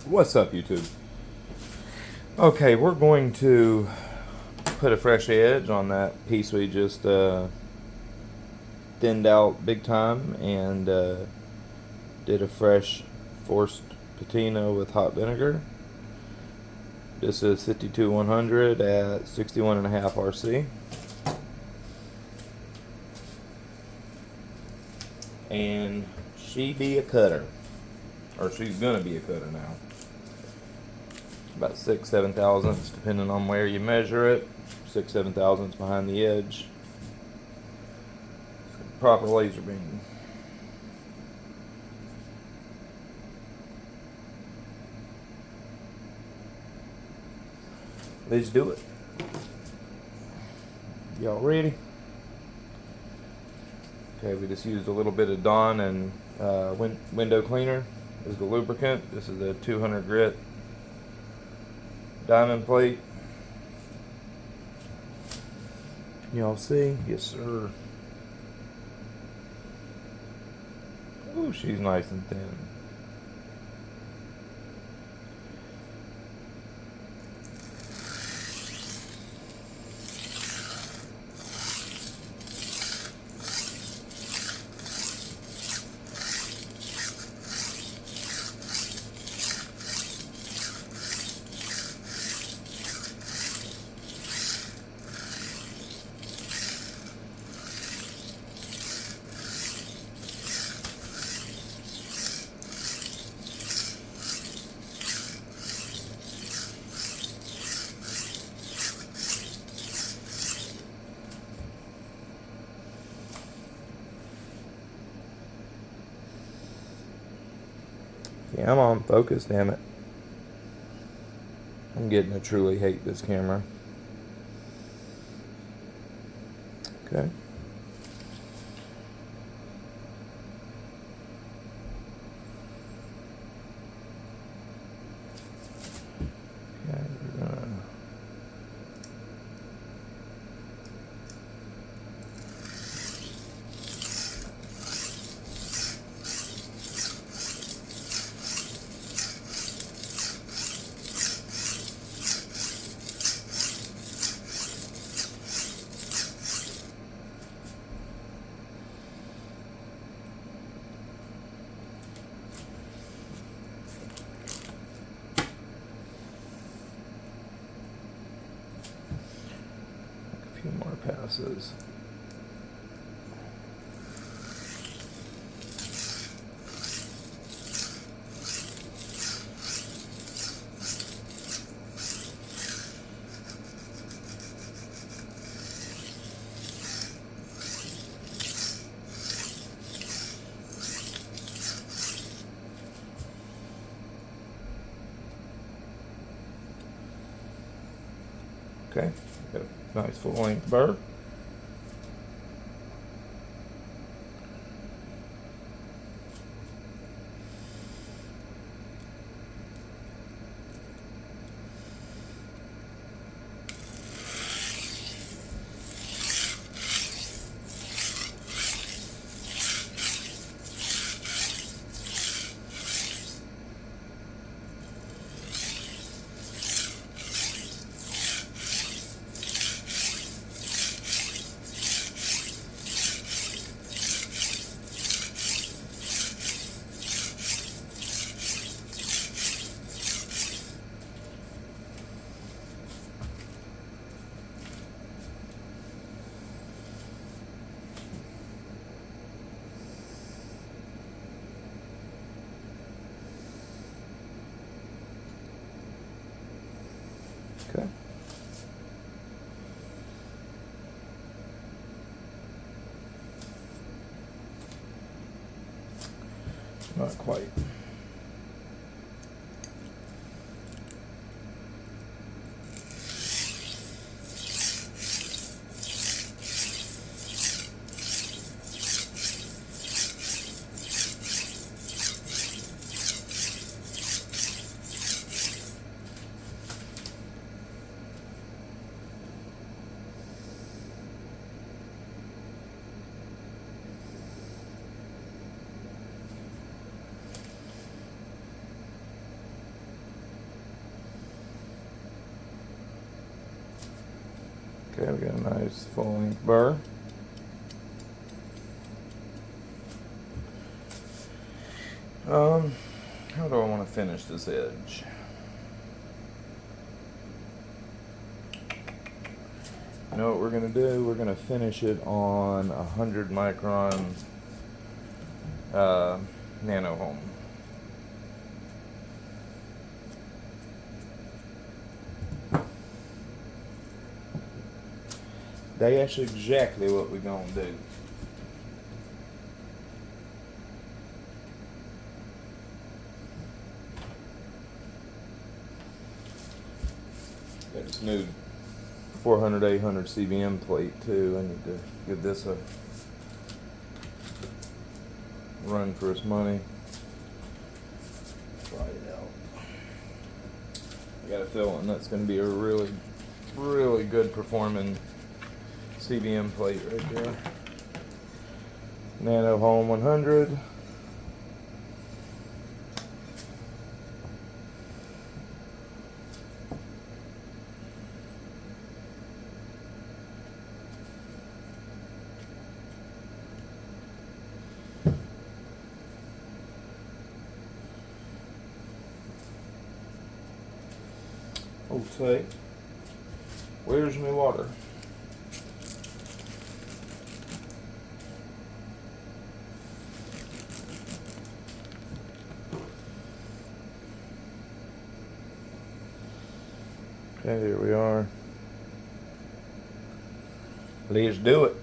What's up, YouTube? Okay, we're going to put a fresh edge on that piece we just thinned out big time and did a fresh forced patina with hot vinegar. This is 52-100 at 61.5 RC. And she be a cutter, or she's gonna be a cutter now. About 6-7 thousandths, depending on where you measure it. 6-7 thousandths behind the edge. Proper laser beam. Let's do it. Y'all ready? Okay, we just used a little bit of Dawn and window cleaner as the lubricant. This is a 200 grit diamond plate. Y'all see? Yes, sir. Ooh, she's nice and thin. Yeah, I'm on focus, damn it. I'm getting to truly hate this camera. Okay. Okay, we're gonna a few more passes. Okay, got a nice full length burr. Okay. Not quite. Okay, we got a nice full length burr. How do I want to finish this edge? You know what we're going to do? We're going to finish it on 100 micron nanohone. That's exactly what we're going to do. Got this new 400 800 CBM plate too. I need to give this a run for its money. Try it out. I got a feeling that's going to be a really good performing CBM plate right there. nanohone 100. Okay, where's my water? Okay, here we are. Let's do it.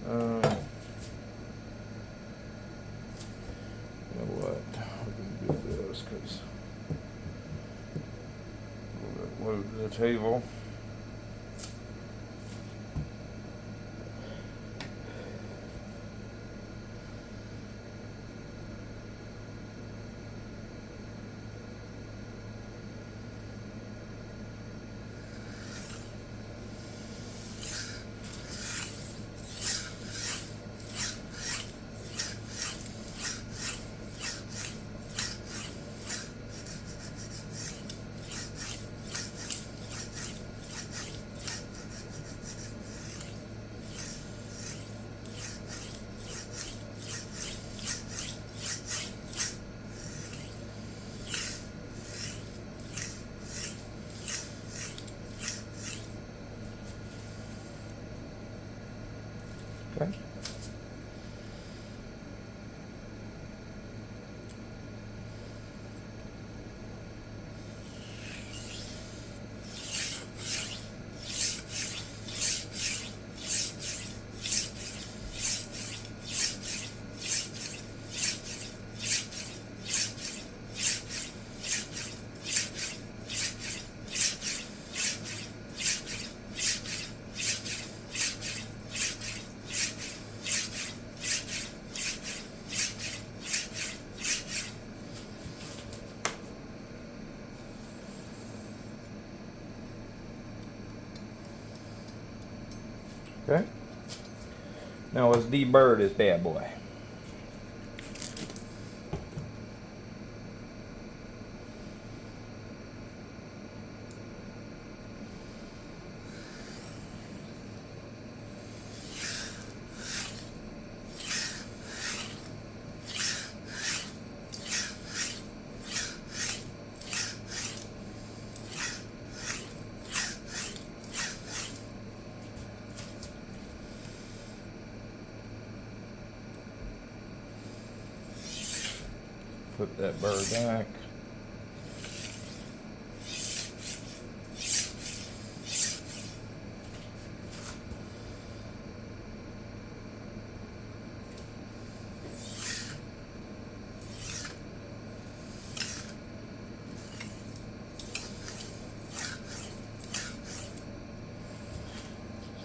You know what? We can do this because we'll move the table. Okay. Okay. Now let's deburr this bad boy. Put that burr back.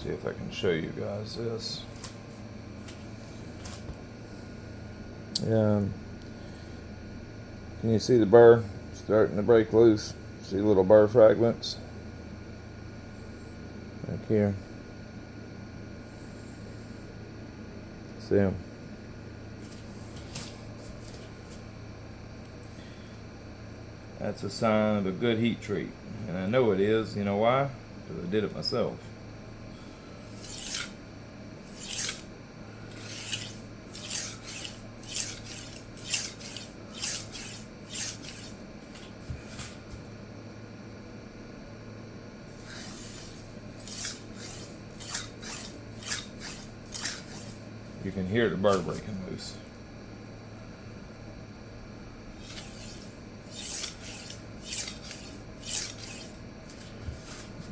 See if I can show you guys this. Can you see the burr starting to break loose? See little burr fragments right here. See them? that's a sign of a good heat treat. And I know it is. You know why? Because I did it myself. You can hear the burr breaking loose.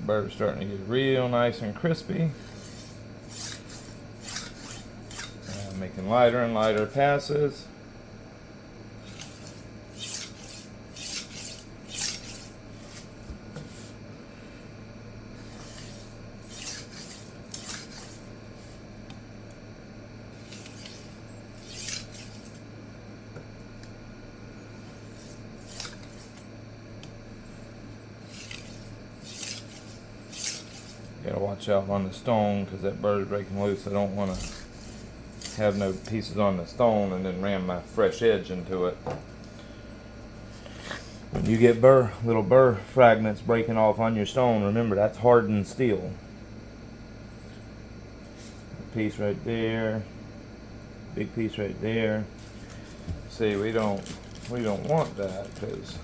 Burr's starting to get real nice and crispy. And making lighter and lighter passes. Gotta watch out on the stone because that burr's breaking loose. I don't want to have no pieces on the stone and then ram my fresh edge into it. When you get little burr fragments breaking off on your stone, remember that's hardened steel. A piece right there, big piece right there. See, we don't want that because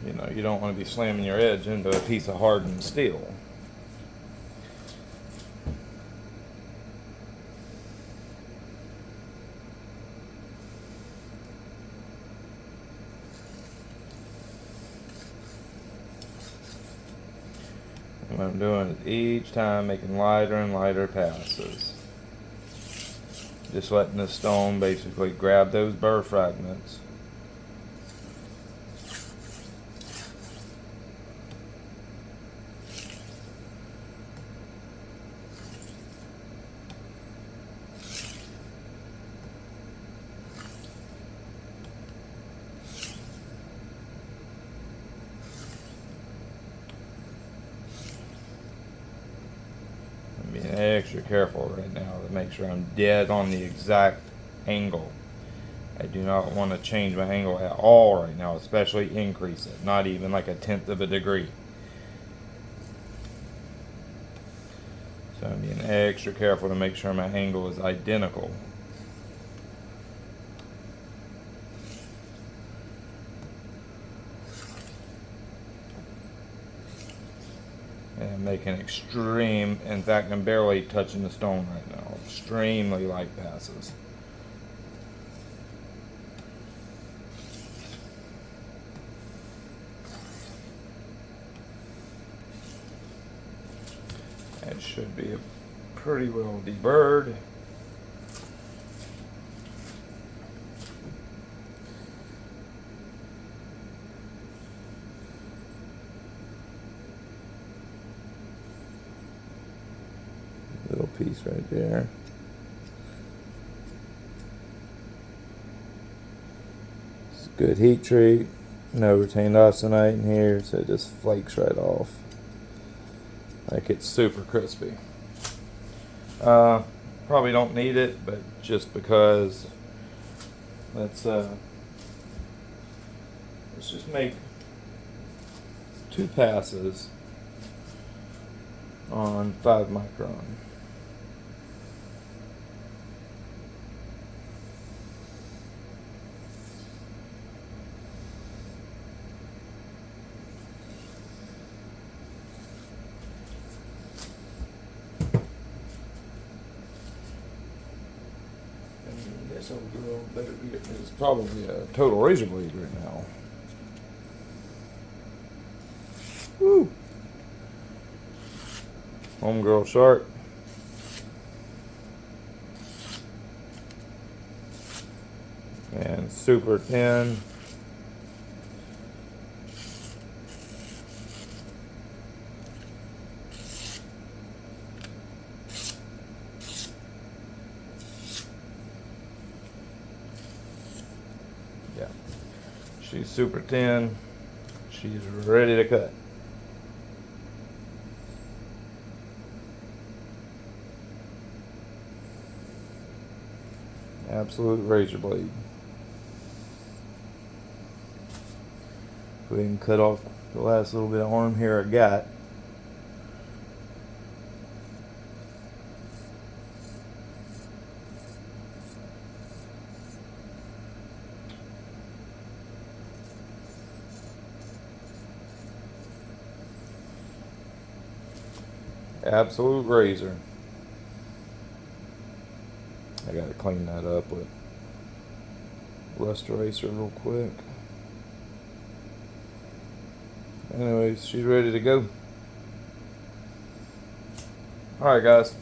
you know, you don't want to be slamming your edge into a piece of hardened steel. And what I'm doing is each time making lighter and lighter passes. Just letting the stone basically grab those burr fragments. Being extra careful right now to make sure I'm dead on the exact angle. I do not want to change my angle at all right now, especially increase it, not even like 1/10 of a degree. So I'm being extra careful to make sure my angle is identical. And making extreme, in fact I'm barely touching the stone right now, extremely light passes. It should be a pretty well deburred. Little piece right there. It's a good heat treat. No retained austenite in here, so it just flakes right off. Like it's super crispy. Probably don't need it, but just because let's just make 2 passes on 5 micron. This old girl better be, it's probably a total razor blade right now. Woo! Homegirl sharp. And super thin. Yeah, she's super thin. She's ready to cut. Absolute razor blade. Go ahead and cut off the last little bit of arm hair I got. Absolute razor. I gotta clean that up with rust eraser real quick. Anyways, she's ready to go. Alright guys,